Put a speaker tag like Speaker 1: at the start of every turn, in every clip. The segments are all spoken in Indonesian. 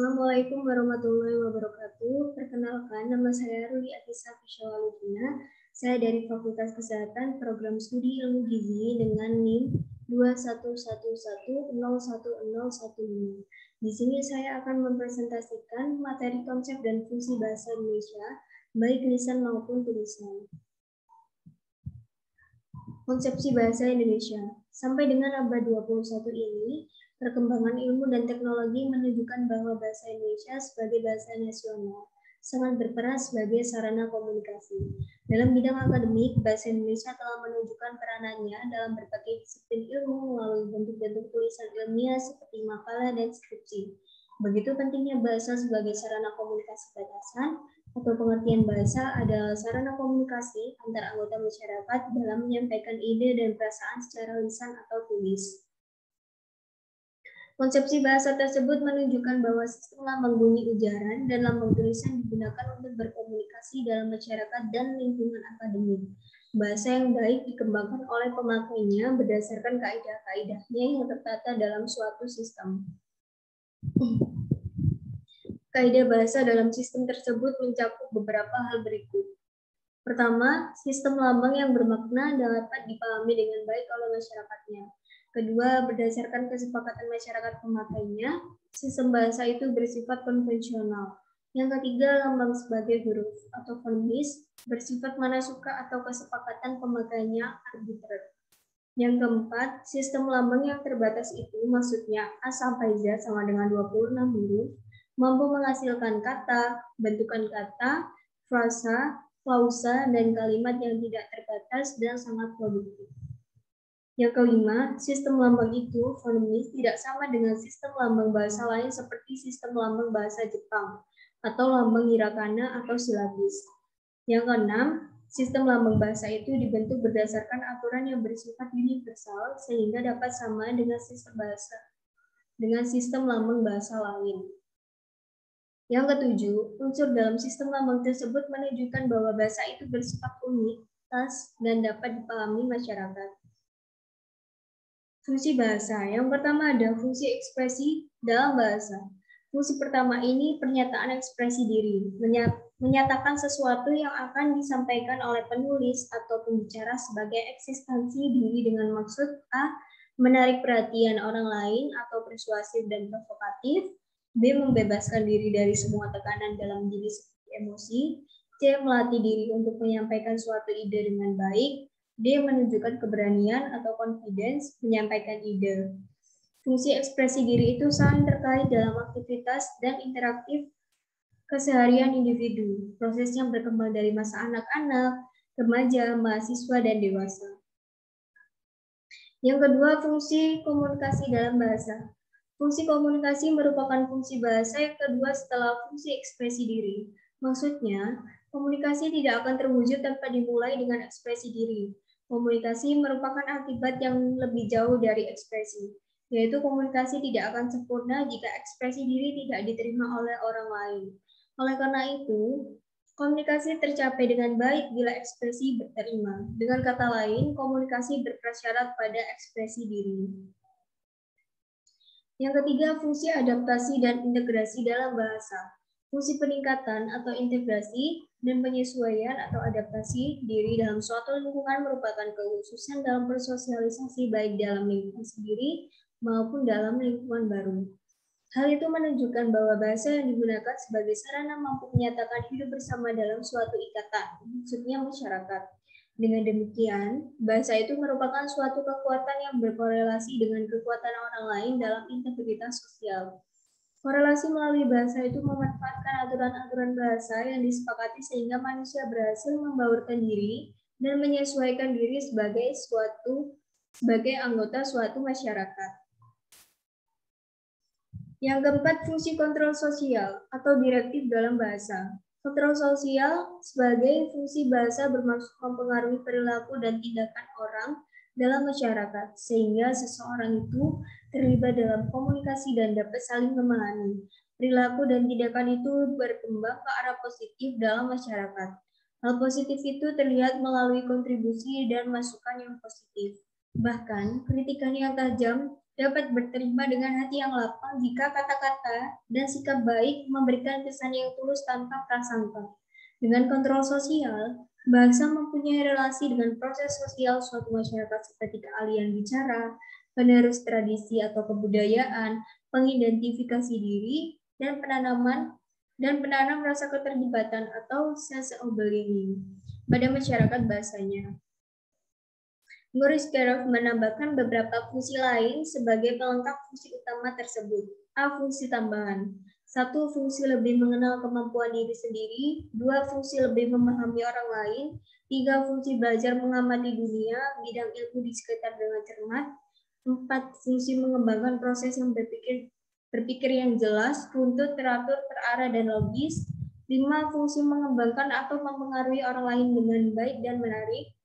Speaker 1: Assalamualaikum warahmatullahi wabarakatuh. Perkenalkan, nama saya Ruli Atisa Fisyawaludina. Saya dari Fakultas Kesehatan Program Studi Ilmu Gizi dengan NIM 2111011015. Di sini saya akan mempresentasikan materi konsep dan fungsi bahasa Indonesia, baik lisan maupun tulisan. Konsepsi bahasa Indonesia. Sampai dengan abad 21 ini, perkembangan ilmu dan teknologi menunjukkan bahwa bahasa Indonesia sebagai bahasa nasional sangat berperan sebagai sarana komunikasi. Dalam bidang akademik, bahasa Indonesia telah menunjukkan peranannya dalam berbagai disiplin ilmu melalui bentuk-bentuk tulisan ilmiah seperti makalah dan skripsi. Begitu pentingnya bahasa sebagai sarana komunikasi batasan, atau pengertian bahasa adalah sarana komunikasi antar anggota masyarakat dalam menyampaikan ide dan perasaan secara lisan atau tulis. Konsepsi bahasa tersebut menunjukkan bahwa sistem lambang bunyi ujaran dan lambang tulisan digunakan untuk berkomunikasi dalam masyarakat dan lingkungan akademik. Bahasa yang baik dikembangkan oleh pemakainya berdasarkan kaidah-kaidahnya yang tertata dalam suatu sistem. Kaidah bahasa dalam sistem tersebut mencakup beberapa hal berikut. Pertama, sistem lambang yang bermakna dapat dipahami dengan baik oleh masyarakatnya. Kedua, berdasarkan kesepakatan masyarakat pemakainya, sistem bahasa itu bersifat konvensional. Yang ketiga, lambang sebagai huruf atau fonemis bersifat mana suka atau kesepakatan pemakainya arbitrer. Yang keempat, sistem lambang yang terbatas itu maksudnya A sampai Z sama dengan 26 huruf, mampu menghasilkan kata, bentukan kata, frasa, klausa, dan kalimat yang tidak terbatas dan sangat produktif. Yang kelima, sistem lambang itu fonemis tidak sama dengan sistem lambang bahasa lain seperti sistem lambang bahasa Jepang atau lambang hiragana atau silabis. Yang keenam, sistem lambang bahasa itu dibentuk berdasarkan aturan yang bersifat universal sehingga dapat sama dengan sistem lambang bahasa lain. Yang ketujuh, unsur dalam sistem lambang tersebut menunjukkan bahwa bahasa itu bersifat unik, khas, dan dapat dipahami masyarakat. Fungsi bahasa. Yang pertama ada fungsi ekspresi dalam bahasa. Fungsi pertama ini pernyataan ekspresi diri, menyatakan sesuatu yang akan disampaikan oleh penulis atau pembicara sebagai eksistensi diri dengan maksud A. Menarik perhatian orang lain atau persuasif dan provokatif. B. Membebaskan diri dari semua tekanan dalam diri seperti emosi. C. Melatih diri untuk menyampaikan suatu ide dengan baik. D. Menunjukkan keberanian atau confidence menyampaikan ide. Fungsi ekspresi diri itu saling terkait dalam aktivitas dan interaktif keseharian individu. Prosesnya berkembang dari masa anak-anak, remaja, mahasiswa, dan dewasa. Yang kedua, fungsi komunikasi dalam bahasa. Fungsi komunikasi merupakan fungsi bahasa yang kedua setelah fungsi ekspresi diri. Maksudnya, komunikasi tidak akan terwujud tanpa dimulai dengan ekspresi diri. Komunikasi merupakan akibat yang lebih jauh dari ekspresi, yaitu komunikasi tidak akan sempurna jika ekspresi diri tidak diterima oleh orang lain. Oleh karena itu, komunikasi tercapai dengan baik bila ekspresi diterima. Dengan kata lain, komunikasi berprasyarat pada ekspresi diri. Yang ketiga, fungsi adaptasi dan integrasi dalam bahasa. Fungsi peningkatan atau integrasi dan penyesuaian atau adaptasi diri dalam suatu lingkungan merupakan kekhususan dalam bersosialisasi baik dalam lingkungan sendiri maupun dalam lingkungan baru. Hal itu menunjukkan bahwa bahasa yang digunakan sebagai sarana mampu menyatakan hidup bersama dalam suatu ikatan, maksudnya masyarakat. Dengan demikian, bahasa itu merupakan suatu kekuatan yang berkorelasi dengan kekuatan orang lain dalam integritas sosial. Korelasi melalui bahasa itu memanfaatkan aturan-aturan bahasa yang disepakati sehingga manusia berhasil membaurkan diri dan menyesuaikan diri sebagai anggota suatu masyarakat. Yang keempat, fungsi kontrol sosial atau direktif dalam bahasa. Kontrol sosial sebagai fungsi bahasa bermaksud mempengaruhi perilaku dan tindakan orang dalam masyarakat, sehingga seseorang itu terlibat dalam komunikasi dan dapat saling memahami. Perilaku dan tindakan itu berkembang ke arah positif dalam masyarakat. Hal positif itu terlihat melalui kontribusi dan masukan yang positif. Bahkan, kritikan yang tajam dapat berterima dengan hati yang lapang jika kata-kata dan sikap baik memberikan kesan yang tulus tanpa prasangka. Dengan kontrol sosial, bahasa mempunyai relasi dengan proses sosial suatu masyarakat seperti keahlian bicara, penerus tradisi atau kebudayaan, pengidentifikasi diri, dan penanam rasa keterlibatan atau sense of belonging pada masyarakat bahasanya. Ngurus-Kerov menambahkan beberapa fungsi lain sebagai pelengkap fungsi utama tersebut. A. Fungsi tambahan. 1. Fungsi lebih mengenal kemampuan diri sendiri. 2. Fungsi lebih memahami orang lain. 3. Fungsi belajar mengamati dunia, bidang ilmu di sekitar dengan cermat. 4. Fungsi mengembangkan proses yang berpikir yang jelas, runtut, teratur, terarah, dan logis. 5. Fungsi mengembangkan atau mempengaruhi orang lain dengan baik dan menarik.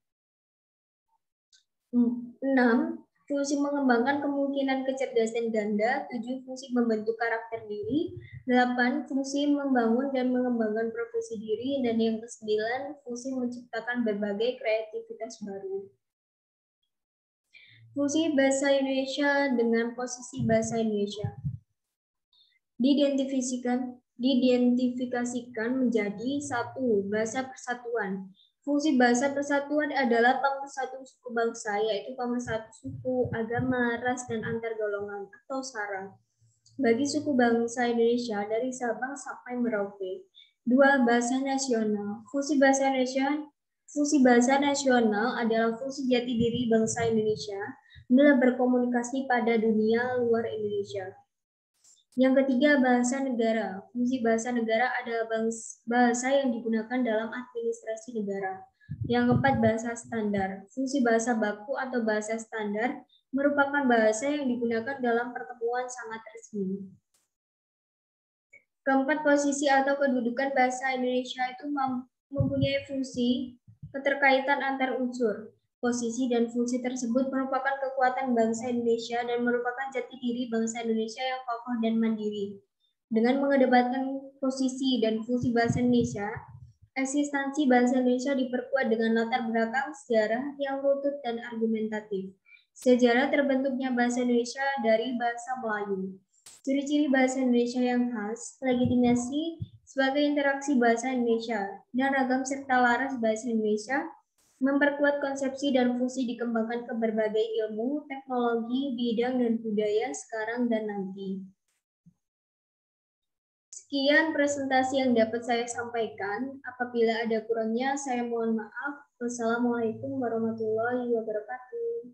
Speaker 1: 6. Fungsi mengembangkan kemungkinan kecerdasan ganda. 7. Fungsi membentuk karakter diri. 8. Fungsi membangun dan mengembangkan profesi diri. Dan yang ke-9, fungsi menciptakan berbagai kreativitas baru. Fungsi bahasa Indonesia dengan posisi bahasa Indonesia. Diidentifikasikan menjadi 1. Bahasa persatuan. Fungsi bahasa persatuan adalah pemersatu suku bangsa, yaitu pemersatu suku, agama, ras, dan antar golongan atau sara. Bagi suku bangsa Indonesia dari Sabang sampai Merauke. 2. Bahasa nasional. Fungsi bahasa nasional adalah fungsi jati diri bangsa Indonesia dalam berkomunikasi pada dunia luar Indonesia. Yang ketiga, bahasa negara. Fungsi bahasa negara adalah bahasa yang digunakan dalam administrasi negara. Yang keempat, bahasa standar. Fungsi bahasa baku atau bahasa standar merupakan bahasa yang digunakan dalam pertemuan sangat resmi. Keempat, posisi atau kedudukan bahasa Indonesia itu mempunyai fungsi keterkaitan antar unsur. Posisi dan fungsi tersebut merupakan kekuatan bangsa Indonesia dan merupakan jati diri bangsa Indonesia yang kokoh dan mandiri. Dengan mengedepankan posisi dan fungsi bahasa Indonesia, eksistensi bahasa Indonesia diperkuat dengan latar belakang sejarah yang runtut dan argumentatif. Sejarah terbentuknya bahasa Indonesia dari bahasa Melayu. Ciri-ciri bahasa Indonesia yang khas, legitimasi sebagai interaksi bahasa Indonesia, dan ragam serta laras bahasa Indonesia, memperkuat konsepsi dan fungsi dikembangkan ke berbagai ilmu, teknologi, bidang, dan budaya sekarang dan nanti. Sekian presentasi yang dapat saya sampaikan. Apabila ada kurangnya, saya mohon maaf. Wassalamualaikum warahmatullahi wabarakatuh.